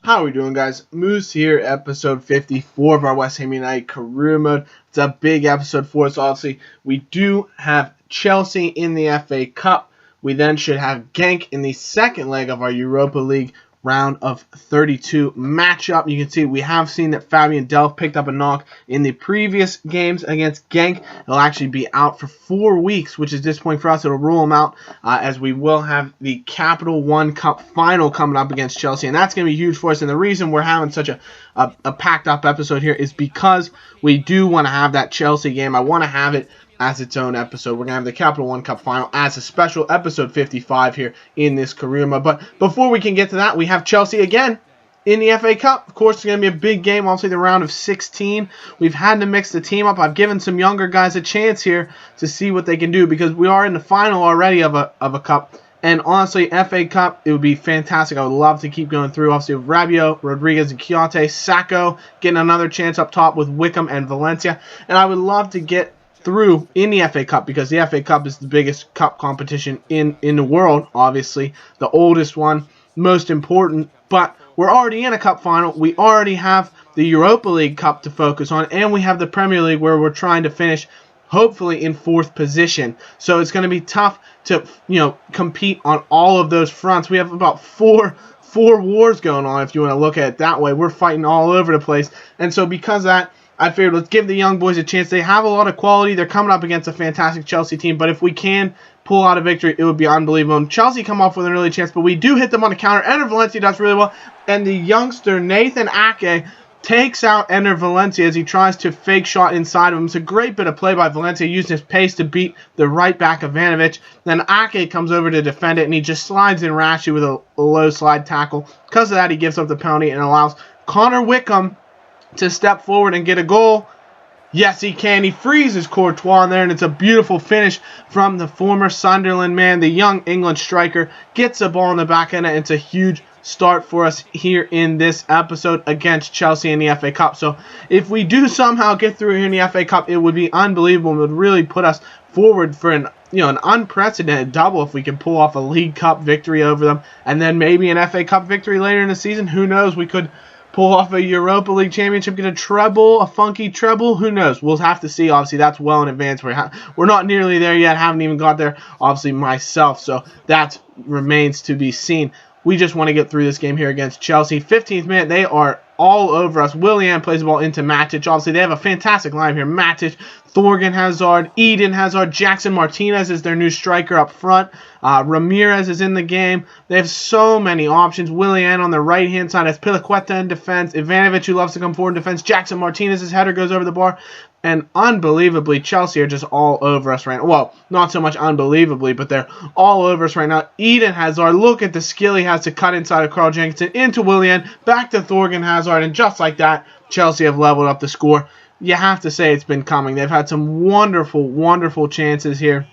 How are we doing, guys? Moose here, episode 54 of our West Ham United career mode. It's a big episode for us, obviously. We do have Chelsea in the FA Cup. We then should have Genk in the second leg of our Europa League round of 32 matchup. You can see we have seen that Fabian Delph picked up a knock in the previous games against Genk. He'll actually be out for 4 weeks, which is disappointing for us. It'll rule him out as we will have the Capital One Cup final coming up against Chelsea, and that's going to be huge for us. And the reason we're having such a packed up episode here is because we do want to have that Chelsea game. I want to have it as its own episode. We're going to have the Capital One Cup final as a special episode 55 here in this career mode. But before we can get to that, we have Chelsea again in the FA Cup. Of course, it's going to be a big game, obviously the round of 16. We've had to mix the team up. I've given some younger guys a chance here to see what they can do because we are in the final already of a cup. And honestly, FA Cup, it would be fantastic. I would love to keep going through. Obviously, with Rabiot, Rodriguez, and Kiyate, Sacco getting another chance up top with Wickham and Valencia. And I would love to get through in the FA Cup because the FA Cup is the biggest cup competition in the world, obviously. The oldest one, most important. But we're already in a cup final. We already have the Europa League Cup to focus on. And we have the Premier League where we're trying to finish hopefully in 4th position. So it's going to be tough to, compete on all of those fronts. We have about four wars going on, if you want to look at it that way. We're fighting all over the place. And so because of that, I figured let's give the young boys a chance. They have a lot of quality. They're coming up against a fantastic Chelsea team. But if we can pull out a victory, it would be unbelievable. And Chelsea come off with an early chance, but we do hit them on the counter. Ender Valencia does really well. And the youngster, Nathan Ake, takes out Ender Valencia as he tries to fake shot inside of him. It's a great bit of play by Valencia, using his pace to beat the right back Ivanovic. Then Ake comes over to defend it, and he just slides in rashly with a low slide tackle. Because of that, he gives up the penalty and allows Connor Wickham to step forward and get a goal. Yes, he can. He freezes Courtois in there, and it's a beautiful finish from the former Sunderland man. The young England striker gets the ball in the back end, and it's a huge start for us here in this episode against Chelsea in the FA Cup. So if we do somehow get through here in the FA Cup, it would be unbelievable. It would really put us forward for an unprecedented double if we can pull off a League Cup victory over them, and then maybe an FA Cup victory later in the season. Who knows? We could pull off a Europa League championship, get a treble, a funky treble. Who knows? We'll have to see. Obviously, that's well in advance. We're not nearly there yet. Haven't even got there, obviously, myself. So that remains to be seen. We just want to get through this game here against Chelsea. 15th minute, they are all over us. Willian plays the ball into Matic. Obviously, they have a fantastic line here. Matic, Thorgan Hazard, Eden Hazard, Jackson Martinez is their new striker up front. Ramirez is in the game. They have so many options. Willian on the right-hand side has Piliqueta in defense. Ivanovic, who loves to come forward in defense. Jackson Martinez's header goes over the bar. And unbelievably, Chelsea are just all over us right now. Well, not so much unbelievably, but they're all over us right now. Eden Hazard, look at the skill he has to cut inside of Carl Jenkinson into Willian, back to Thorgan Hazard, and just like that, Chelsea have leveled up the score. You have to say it's been coming. They've had some wonderful, wonderful chances here,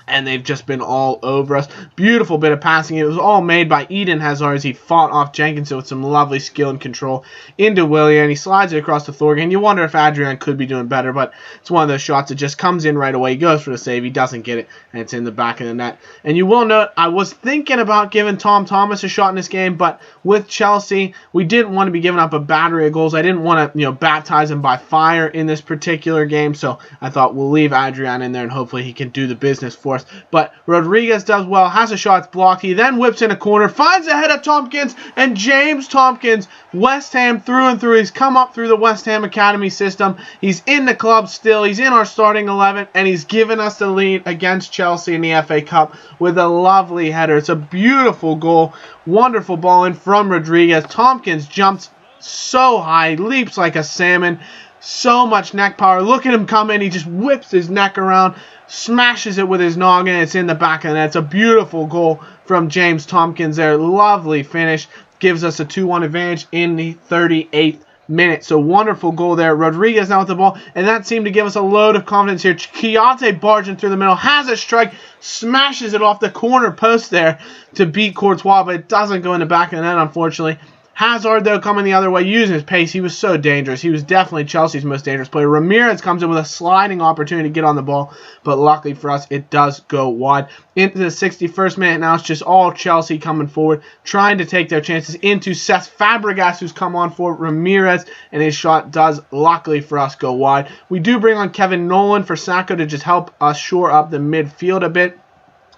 and they've just been all over us. Beautiful bit of passing. It was all made by Eden Hazard as he fought off Jenkinson with some lovely skill and control into Willian. He slides it across to Thorgan. You wonder if Adrian could be doing better, but it's one of those shots that just comes in right away. He goes for the save. He doesn't get it, and it's in the back of the net. And you will note, I was thinking about giving Tom Thomas a shot in this game, but with Chelsea, we didn't want to be giving up a battery of goals. I didn't want to, baptize him by fire in this particular game, so I thought we'll leave Adrian in there, and hopefully he can do the business for us. But Rodriguez does well, has a shot, it's blocked. He then whips in a corner, finds the head of Tompkins, and James Tompkins, West Ham through and through. He's come up through the West Ham Academy system. He's in the club still. He's in our starting 11, and he's given us the lead against Chelsea in the FA Cup with a lovely header. It's a beautiful goal. Wonderful ball in from Rodriguez. Tompkins jumps so high, leaps like a salmon. So much neck power. Look at him come in. He just whips his neck around, smashes it with his noggin. It's in the back of the net. It's a beautiful goal from James Tompkins there. Lovely finish. Gives us a 2-1 advantage in the 38th minute. So wonderful goal there. Rodriguez now with the ball, and that seemed to give us a load of confidence here. Kiyate barging through the middle, has a strike, smashes it off the corner post there to beat Courtois, but it doesn't go in the back of the net, unfortunately. Hazard, though, coming the other way, using his pace. He was so dangerous. He was definitely Chelsea's most dangerous player. Ramirez comes in with a sliding opportunity to get on the ball, but luckily for us, it does go wide. Into the 61st minute, now it's just all Chelsea coming forward, trying to take their chances into Cesc Fabregas, who's come on for Ramirez, and his shot does, luckily for us, go wide. We do bring on Kevin Nolan for Sacco to just help us shore up the midfield a bit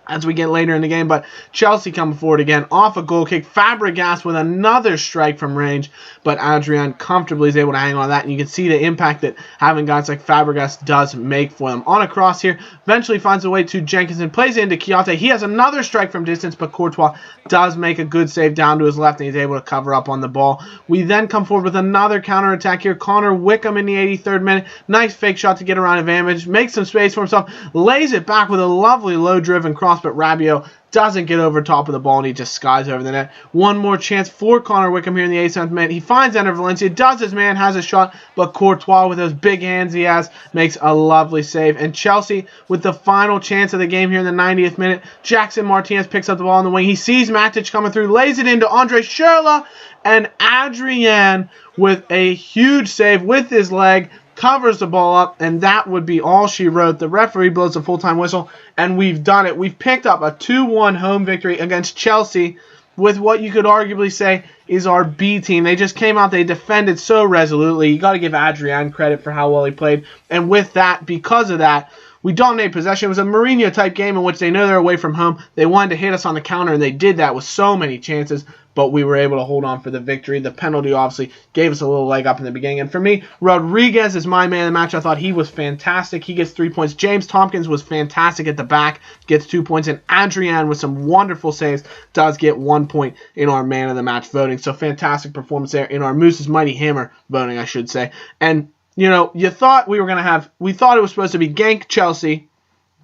as we get later in the game, but Chelsea coming forward again off a goal kick. Fabregas with another strike from range, but Adrian comfortably is able to hang on to that, and you can see the impact that having guys like Fabregas does make for them. On a cross here, eventually finds a way to Jenkins and plays it into Chiante. He has another strike from distance, but Courtois does make a good save down to his left, and he's able to cover up on the ball. We then come forward with another counter-attack here. Connor Wickham in the 83rd minute. Nice fake shot to get around advantage, makes some space for himself, lays it back with a lovely low-driven cross, but Rabiot doesn't get over top of the ball, and he just skies over the net. One more chance for Connor Wickham here in the 87th minute. He finds Ender Valencia, does his man, has a shot, but Courtois, with those big hands he has, makes a lovely save. And Chelsea, with the final chance of the game here in the 90th minute, Jackson Martinez picks up the ball on the wing. He sees Matic coming through, lays it into Andre Schürrle, and Adrian, with a huge save with his leg, covers the ball up, and that would be all she wrote. The referee blows a full-time whistle, and we've done it. We've picked up a 2-1 home victory against Chelsea with what you could arguably say is our B team. They just came out, they defended so resolutely. You got to give Adrian credit for how well he played, and with that, because of that, we dominated possession. It was a Mourinho-type game in which they know they're away from home. They wanted to hit us on the counter, and they did that with so many chances, but we were able to hold on for the victory. The penalty obviously gave us a little leg up in the beginning. And for me, Rodriguez is my man of the match. I thought he was fantastic. He gets 3 points. James Tompkins was fantastic at the back, gets 2 points. And Adrian, with some wonderful saves, does get 1 point in our man of the match voting. So fantastic performance there in our Moose's Mighty Hammer voting, I should say. And, you know, you thought we thought it was supposed to be Genk, Chelsea,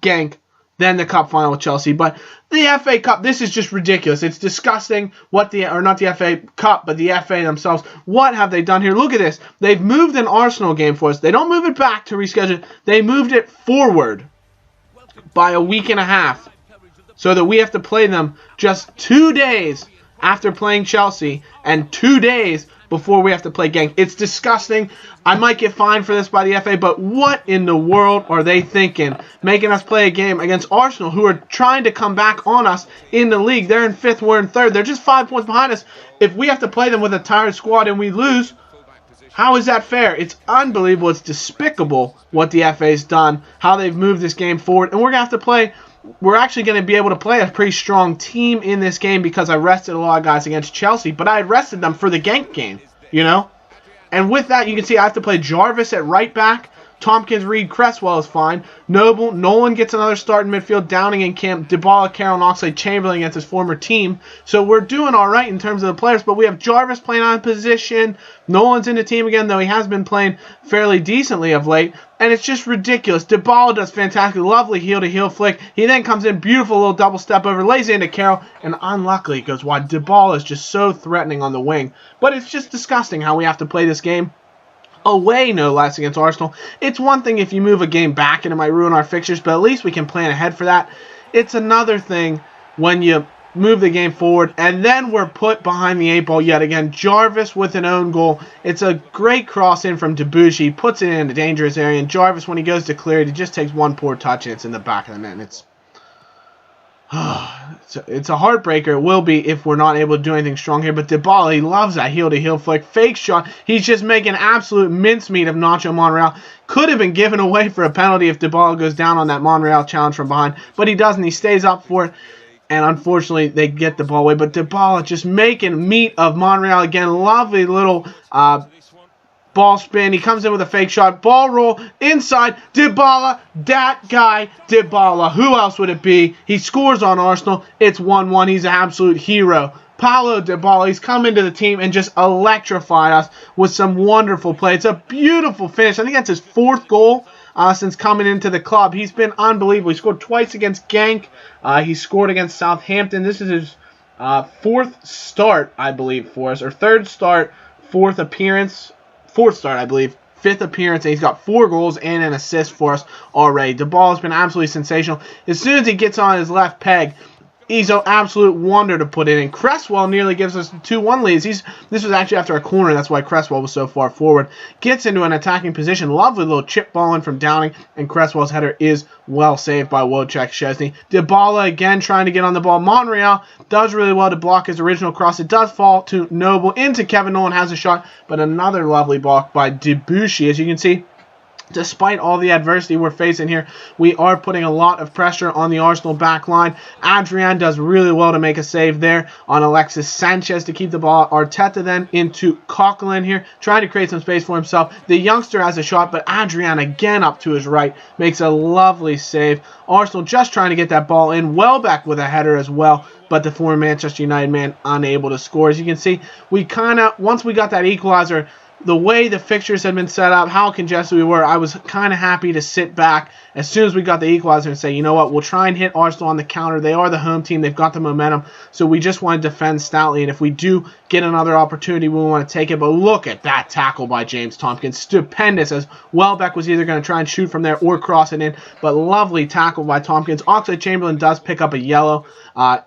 Genk, then the cup final with Chelsea. But the FA Cup, this is just ridiculous. It's disgusting not the FA Cup, but the FA themselves. What have they done here? Look at this. They've moved an Arsenal game for us. They don't move it back to reschedule it. They moved it forward by a week and a half so that we have to play them just 2 days after playing Chelsea and 2 days before we have to play Genk. It's disgusting. I might get fined for this by the FA, but what in the world are they thinking? Making us play a game against Arsenal, who are trying to come back on us in the league. They're in 5th, we're in 3rd. They're just 5 points behind us. If we have to play them with a tired squad and we lose, how is that fair? It's unbelievable. It's despicable what the FA's done, how they've moved this game forward. And we're going to have to play... We're actually going to be able to play a pretty strong team in this game because I rested a lot of guys against Chelsea, but I rested them for the Genk game, you know? And with that, you can see I have to play Jarvis at right back. Tompkins, Reed, Cresswell is fine. Nolan gets another start in midfield. Downing in camp. Dybala, Carroll, and Oxlade-Chamberlain against his former team. So we're doing all right in terms of the players, but we have Jarvis playing on position. Nolan's in the team again, though he has been playing fairly decently of late. And it's just ridiculous. Dybala does fantastic. Lovely heel-to-heel flick. He then comes in, beautiful little double step over, lays it into Carroll, and unluckily it goes wide. Dybala is just so threatening on the wing. But it's just disgusting how we have to play this game. Away, no less, against Arsenal. It's one thing if you move a game back and it might ruin our fixtures, but at least we can plan ahead for that. It's another thing when you move the game forward and then we're put behind the 8 ball yet again. Jarvis with an own goal. It's a great cross in from Debussy. He puts it in a dangerous area, and Jarvis, when he goes to clear it, he just takes one poor touch and it's in the back of the net. And it's a heartbreaker. It will be if we're not able to do anything strong here. But Dybala, he loves that heel-to-heel flick. Fake shot. He's just making absolute mincemeat of Nacho Monreal. Could have been given away for a penalty if Dybala goes down on that Monreal challenge from behind. But he doesn't. He stays up for it. And unfortunately, they get the ball away. But Dybala just making meat of Monreal again. Lovely little... ball spin. He comes in with a fake shot. Ball roll inside. Dybala. That guy, Dybala. Who else would it be? He scores on Arsenal. It's 1-1. He's an absolute hero. Paulo Dybala. He's come into the team and just electrified us with some wonderful play. It's a beautiful finish. I think that's his 4th goal since coming into the club. He's been unbelievable. He scored twice against Genk. He scored against Southampton. This is his 4th start, I believe, for us. Or 3rd start, 4th appearance. 4th start, I believe. 5th appearance, and he's got 4 goals and an assist for us already. Dybala's been absolutely sensational. As soon as he gets on his left peg, He's an absolute wonder to put in. And Cresswell nearly gives us 2-1 leads. This was actually after a corner. That's why Cresswell was so far forward. Gets into an attacking position. Lovely little chip ball in from Downing. And Cresswell's header is well saved by Wojciech Szczesny. Dybala again trying to get on the ball. Monreal does really well to block his original cross. It does fall to Noble into Kevin Nolan. Has a shot. But another lovely block by Debuchy. As you can see, despite all the adversity we're facing here, we are putting a lot of pressure on the Arsenal back line. Adrian does really well to make a save there on Alexis Sanchez to keep the ball. Arteta then into Coquelin here, trying to create some space for himself. The youngster has a shot, but Adrian again up to his right makes a lovely save. Arsenal just trying to get that ball in. Welbeck with a header as well, but the former Manchester United man unable to score. As you can see, we once we got that equalizer, the way the fixtures had been set up, how congested we were, I was kind of happy to sit back as soon as we got the equalizer and say, you know what, we'll try and hit Arsenal on the counter. They are the home team. They've got the momentum. So we just want to defend stoutly. And if we do get another opportunity, we want to take it. But look at that tackle by James Tompkins. Stupendous, as Welbeck was either going to try and shoot from there or cross it in. But lovely tackle by Tompkins. Oxlade-Chamberlain does pick up a yellow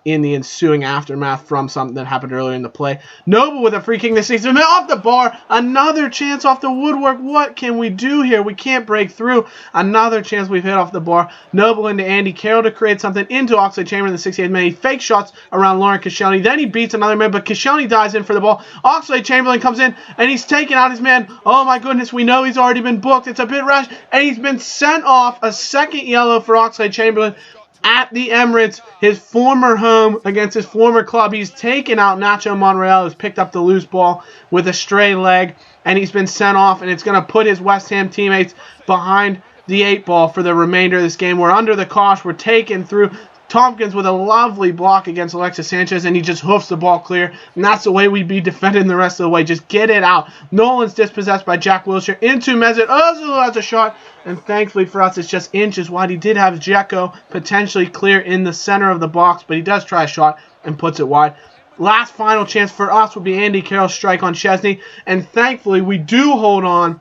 in the ensuing aftermath from something that happened earlier in the play. Noble with a free kick this season. Off the bar. Another chance off the woodwork. What can we do here? We can't break through. Another chance we've hit off the bar. Noble into Andy Carroll to create something into Oxlade-Chamberlain in the 68th minute. He fake shots around Lauren Koscielny. Then he beats another man, but Koscielny dives in for the ball. Oxlade-Chamberlain comes in, and he's taking out his man. Oh my goodness, we know he's already been booked. It's a bit rash, and he's been sent off. A second yellow for Oxlade-Chamberlain at the Emirates, his former home against his former club. He's taken out Nacho Monreal, who's picked up the loose ball with a stray leg, and he's been sent off, and it's going to put his West Ham teammates behind the 8 ball for the remainder of this game. We're under the cosh. We're taken through. Tompkins with a lovely block against Alexis Sanchez, and he just hoofs the ball clear. And that's the way we'd be defending the rest of the way. Just get it out. Nolan's dispossessed by Jack Wilshere into Mesut Ozil has a shot. And thankfully for us, it's just inches wide. He did have Dzeko potentially clear in the center of the box, but he does try a shot and puts it wide. Last final chance for us would be Andy Carroll's strike on Szczesny. And thankfully, we do hold on.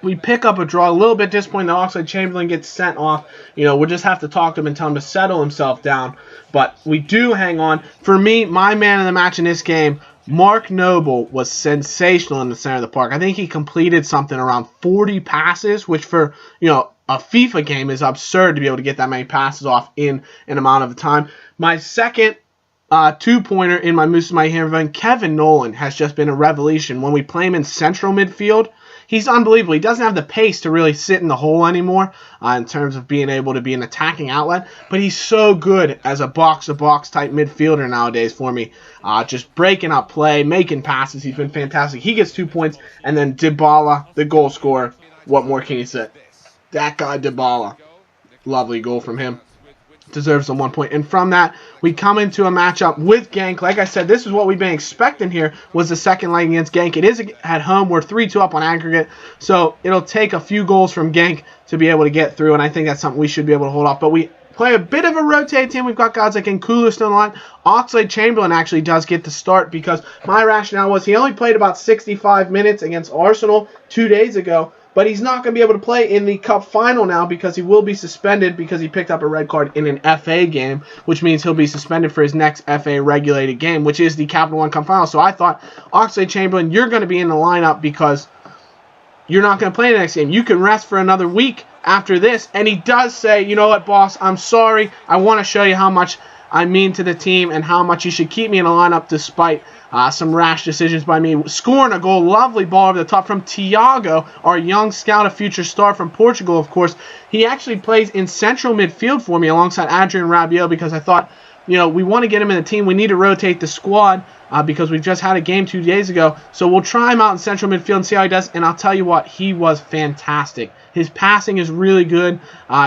We pick up a draw. A little bit disappointing that Oxlade-Chamberlain gets sent off. You know, we'll just have to talk to him and tell him to settle himself down. But we do hang on. For me, my man of the match in this game, Mark Noble, was sensational in the center of the park. I think he completed something around 40 passes, which for, you know, a FIFA game is absurd to be able to get that many passes off in an amount of time. My second two-pointer in my Moose My Hero, Kevin Nolan, has just been a revelation. When we play him in central midfield, he's unbelievable. He doesn't have the pace to really sit in the hole anymore in terms of being able to be an attacking outlet, but he's so good as a box-to-box type midfielder nowadays for me. Just breaking up play, making passes. He's been fantastic. He gets 2 points, and then Dybala, the goal scorer. What more can you say? That guy Dybala. Lovely goal from him. Deserves the 1 point. And from that, we come into a matchup with Genk. Like I said, this is what we've been expecting here, was the second leg against Genk. It is at home. We're 3-2 up on aggregate, so it'll take a few goals from Genk to be able to get through, and I think that's something we should be able to hold off. But we play a bit of a rotated team. We've got guys like Nkulu still on the line. Oxlade-Chamberlain actually does get the start, because my rationale was he only played about 65 minutes against Arsenal 2 days ago, but he's not going to be able to play in the Cup final now because he will be suspended because he picked up a red card in an FA game, which means he'll be suspended for his next FA regulated game, which is the Capital One Cup final. So I thought, Oxlade-Chamberlain, you're going to be in the lineup because you're not going to play the next game. You can rest for another week after this. And he does say, you know what, boss, I'm sorry. I want to show you how much I mean to the team and how much you should keep me in the lineup despite some rash decisions by me. Scoring a goal, lovely ball over the top from Thiago, our young scout, a future star from Portugal, of course. He actually plays in central midfield for me alongside Adrien Rabiot because I thought, you know, we want to get him in the team. We need to rotate the squad because we've just had a game 2 days ago. So we'll try him out in central midfield and see how he does. And I'll tell you what, he was fantastic. His passing is really good.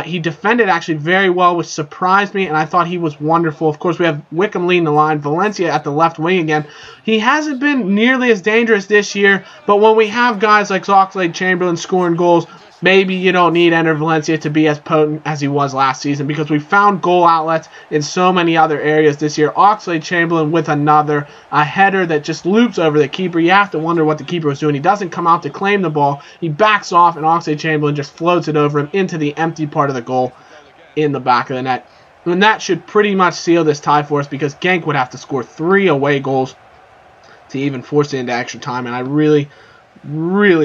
He defended actually very well, which surprised me, and I thought he was wonderful. Of course, we have Wickham leading the line. Valencia at the left wing again. He hasn't been nearly as dangerous this year, but when we have guys like Oxlade-Chamberlain scoring goals, maybe you don't need Ender Valencia to be as potent as he was last season because we found goal outlets in so many other areas this year. Oxlade-Chamberlain with a header that just loops over the keeper. You have to wonder what the keeper was doing. He doesn't come out to claim the ball. He backs off, and Oxlade-Chamberlain just floats it over him into the empty part of the goal in the back of the net. And that should pretty much seal this tie for us because Genk would have to score 3 away goals to even force it into extra time. And I really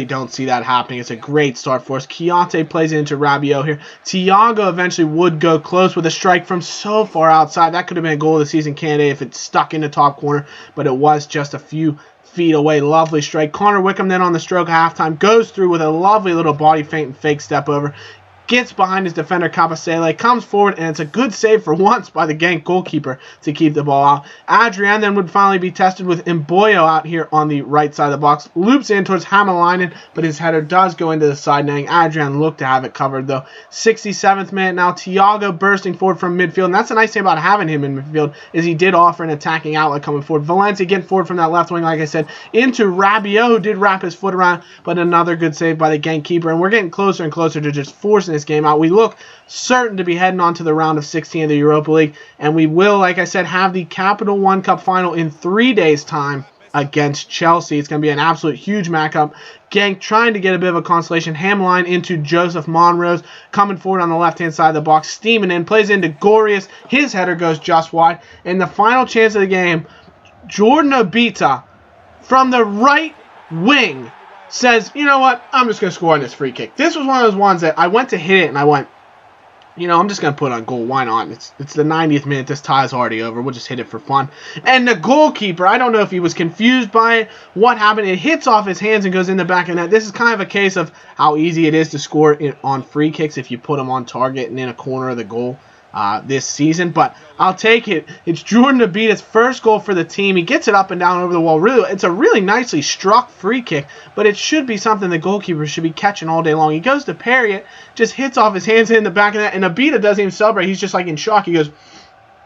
don't see that happening. It's a great start for us. Chiante plays it into Rabiot here. Thiago eventually would go close with a strike from so far outside. That could have been a goal of the season candidate if it stuck in the top corner, but it was just a few feet away. Lovely strike. Connor Wickham then on the stroke at halftime goes through with a lovely little body feint and fake step over. Gets behind his defender Kabasele, comes forward, and it's a good save for once by the Genk goalkeeper to keep the ball out. Adrian then would finally be tested with Mboyo out here on the right side of the box. Loops in towards Hamalainen, but his header does go into the side netting. Adrian looked to have it covered, though. 67th minute now, Thiago bursting forward from midfield, and that's the nice thing about having him in midfield, is he did offer an attacking outlet coming forward. Valencia getting forward from that left wing, like I said, into Rabiot, who did wrap his foot around, but another good save by the Genk keeper, and we're getting closer and closer to just forcing this game out. We look certain to be heading on to the round of 16 of the Europa League, and we will, like I said, have the Capital One Cup final in 3 days' time against Chelsea. It's going to be an absolute huge matchup. Genk trying to get a bit of a consolation. Hamline into Joseph Monrose, coming forward on the left-hand side of the box, steaming in, plays into Gorius. His header goes just wide, and the final chance of the game, Jordan Obita from the right wing says, you know what, I'm just going to score on this free kick. This was one of those ones that I went to hit it, and I went, you know, I'm just going to put it on goal. Why not? It's the 90th minute. This tie is already over. We'll just hit it for fun. And the goalkeeper, I don't know if he was confused by it, what happened. It hits off his hands and goes in the back of the net. This is kind of a case of how easy it is to score on free kicks if you put them on target and in a corner of the goal this season, but I'll take it. It's Jordan Obita's first goal for the team. He gets it up and down over the wall. Really, it's a really nicely struck free kick, but it should be something the goalkeeper should be catching all day long. He goes to parry it, just hits off his hands in the back of that, and Obita doesn't even celebrate. He's just like in shock. He goes,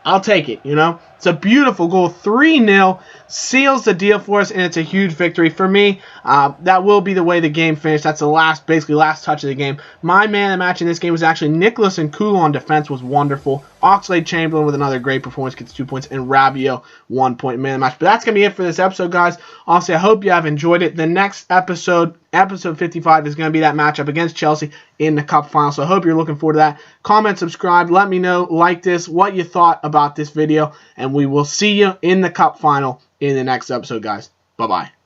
I'll take it, you know. It's a beautiful goal. 3-0 seals the deal for us, and it's a huge victory. For me, that will be the way the game finished. That's the basically last touch of the game. My man of the match in this game was actually Nicholas Nkulu on defense was wonderful. Oxlade-Chamberlain with another great performance, gets 2 points, and Rabiot 1 point man of the match. But that's going to be it for this episode, guys. Honestly, I hope you have enjoyed it. The next episode, episode 55, is going to be that matchup against Chelsea in the Cup final. So I hope you're looking forward to that. Comment, subscribe, let me know, like this, what you thought about this video, and we will see you in the Cup final in the next episode, guys. Bye-bye.